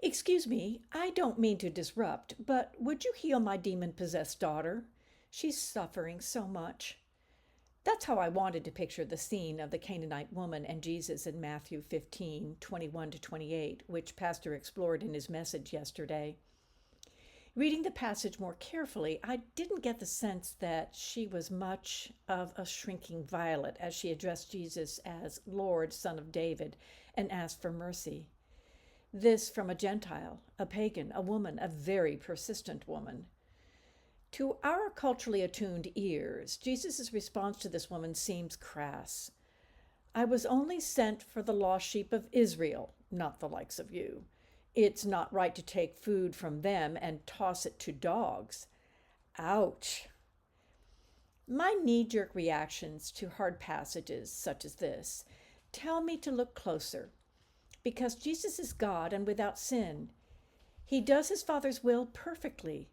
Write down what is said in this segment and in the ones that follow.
Excuse me, I don't mean to disrupt, but would you heal my demon-possessed daughter? She's suffering so much. That's how I wanted to picture the scene of the Canaanite woman and Jesus in Matthew 15:21-28, which Pastor explored in his message yesterday. Reading the passage more carefully, I didn't get the sense that she was much of a shrinking violet as she addressed Jesus as Lord, Son of David, and asked for mercy. This from a Gentile, a pagan, a woman, a very persistent woman. To our culturally attuned ears, Jesus' response to this woman seems crass. I was only sent for the lost sheep of Israel, not the likes of you. It's not right to take food from them and toss it to dogs. Ouch. My knee-jerk reactions to hard passages such as this tell me to look closer, because Jesus is God and without sin. He does his Father's will perfectly.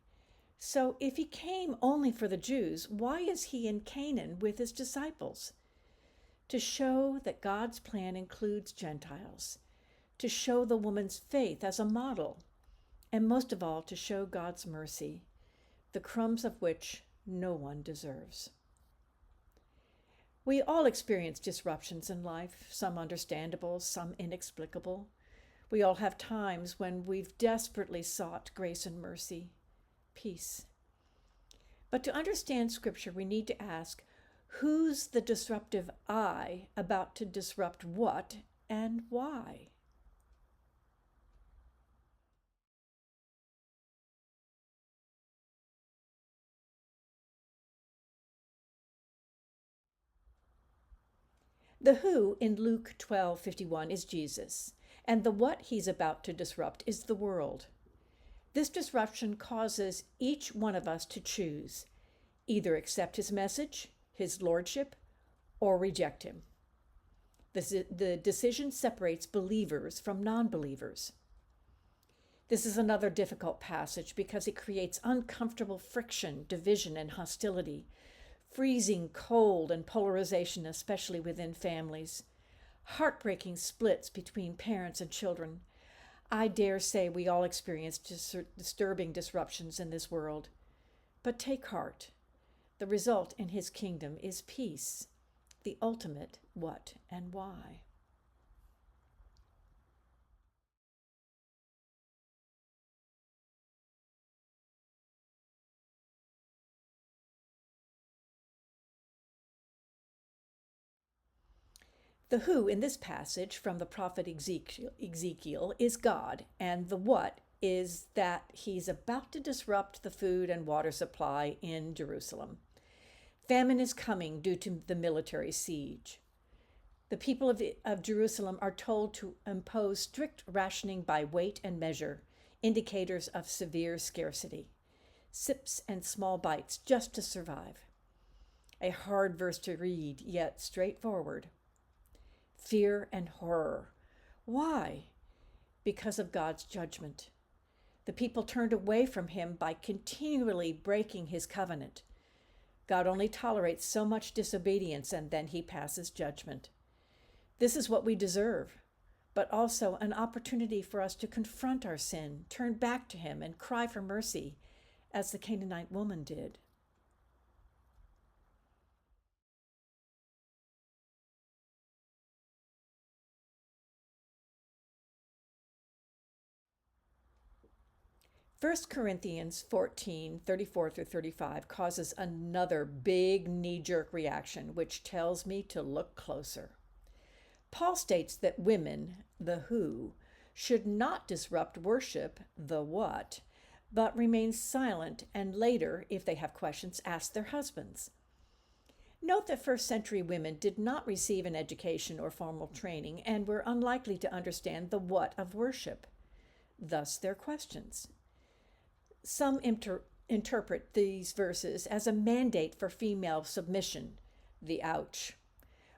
So if he came only for the Jews, why is he in Canaan with his disciples? To show that God's plan includes Gentiles, to show the woman's faith as a model, and most of all, to show God's mercy, the crumbs of which no one deserves. We all experience disruptions in life, some understandable, some inexplicable. We all have times when we've desperately sought grace and mercy, peace. But to understand Scripture, we need to ask, who's the disruptive I about to disrupt what and why? The who in Luke 12:51 is Jesus, and the what he's about to disrupt is the world. This disruption causes each one of us to choose, either accept his message, his lordship, or reject him. The decision separates believers from non-believers. This is another difficult passage because it creates uncomfortable friction, division, and hostility, freezing cold and polarization, especially within families, heartbreaking splits between parents and children. I dare say we all experience disturbing disruptions in this world. But take heart. The result in his kingdom is peace, the ultimate what and why. The who in this passage from the prophet Ezekiel is God, and the what is that he's about to disrupt the food and water supply in Jerusalem. Famine is coming due to the military siege. The people of Jerusalem are told to impose strict rationing by weight and measure, indicators of severe scarcity, sips and small bites just to survive. A hard verse to read, yet straightforward. Fear and horror. Why? Because of God's judgment. The people turned away from him by continually breaking his covenant. God only tolerates so much disobedience, and then he passes judgment. This is what we deserve, but also an opportunity for us to confront our sin, turn back to him, and cry for mercy, as the Canaanite woman did. First Corinthians 14:34-35 causes another big knee-jerk reaction, which tells me to look closer. Paul states that women, the who, should not disrupt worship, the what, but remain silent and later, if they have questions, ask their husbands. Note that first-century women did not receive an education or formal training and were unlikely to understand the what of worship, thus their questions. Some interpret these verses as a mandate for female submission, the ouch,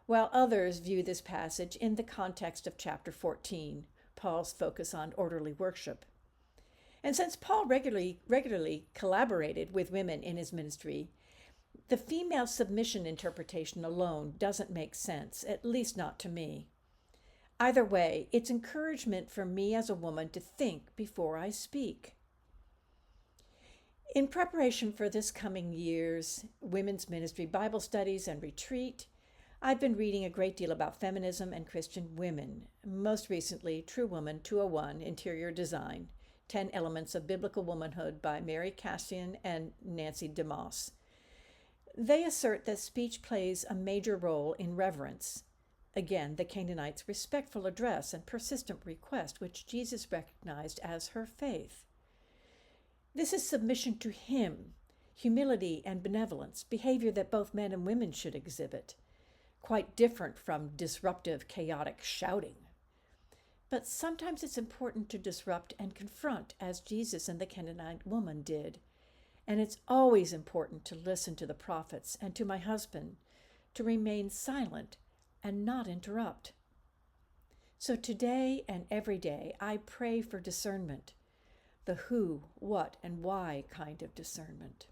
while others view this passage in the context of chapter 14, Paul's focus on orderly worship. And since Paul regularly collaborated with women in his ministry, the female submission interpretation alone doesn't make sense, at least not to me. Either way, it's encouragement for me as a woman to think before I speak. In preparation for this coming year's women's ministry Bible studies and retreat, I've been reading a great deal about feminism and Christian women, most recently True Woman 201 Interior Design, 10 Elements of Biblical Womanhood by Mary Cassian and Nancy DeMoss. They assert that speech plays a major role in reverence. Again, the Canaanite's respectful address and persistent request, which Jesus recognized as her faith. This is submission to him, humility and benevolence, behavior that both men and women should exhibit, quite different from disruptive, chaotic shouting. But sometimes it's important to disrupt and confront, as Jesus and the Canaanite woman did. And it's always important to listen to the prophets and to my husband, to remain silent and not interrupt. So today and every day, I pray for discernment, the who, what, and why kind of discernment.